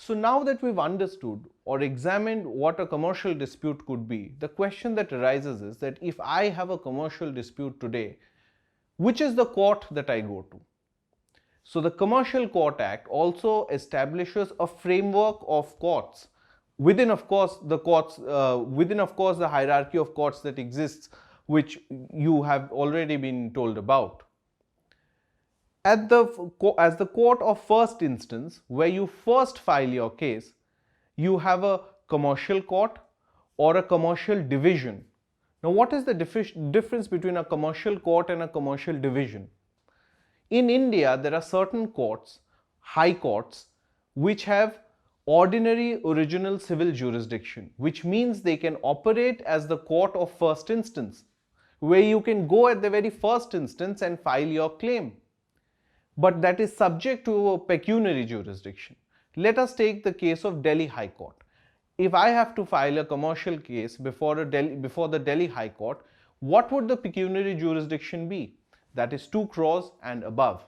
So now that we've understood or examined what a commercial dispute could be, the question that arises is that if I have a commercial dispute today, which is the court that I go to? So the Commercial Court Act also establishes a framework of courts within, of course, the hierarchy of courts that exists, which you have already been told about. As the court of first instance, where you first file your case, you have a commercial court or a commercial division. Now, what is the difference between a commercial court and a commercial division? In India, there are certain courts, high courts, which have ordinary original civil jurisdiction, which means they can operate as the court of first instance, where you can go at the very first instance and file your claim. But that is subject to a pecuniary jurisdiction. Let us take the case of Delhi High Court. If I have to file a commercial case before the Delhi High Court, what would the pecuniary jurisdiction be? That is 2 crores and above.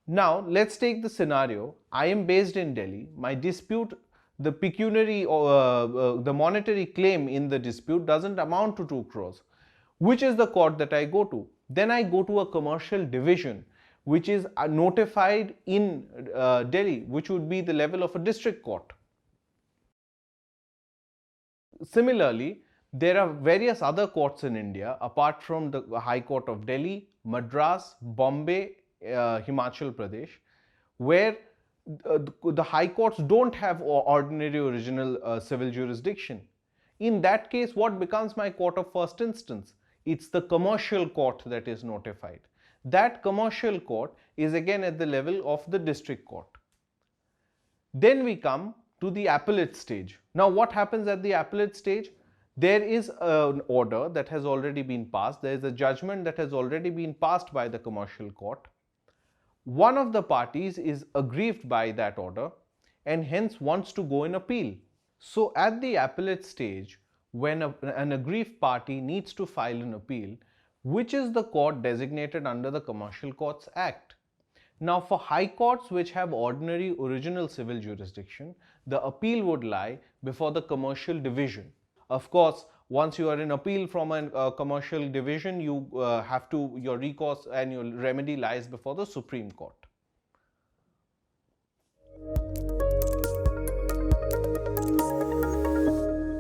Now let's take the scenario. I am based in Delhi. My dispute, the pecuniary the monetary claim in the dispute doesn't amount to 2 crores. Which is the court that I go to? Then I go to a commercial division, which is notified in Delhi, which would be the level of a district court. Similarly, there are various other courts in India apart from the High Court of Delhi, Madras, Bombay, Himachal Pradesh, where the high courts don't have ordinary original civil jurisdiction. In that case, what becomes my court of first instance? It's the commercial court that is notified. That commercial court is again at the level of the district court. Then we come to the appellate stage. Now, what happens at the appellate stage? There is an order that has already been passed. There is a judgment that has already been passed by the commercial court. One of the parties is aggrieved by that order and hence wants to go in appeal. So at the appellate stage, when an aggrieved party needs to file an appeal, which is the court designated under the Commercial Courts Act? Now, for high courts which have ordinary original civil jurisdiction, the appeal would lie before the commercial division. Of course, once you are in appeal from a commercial division, your recourse and your remedy lies before the Supreme Court.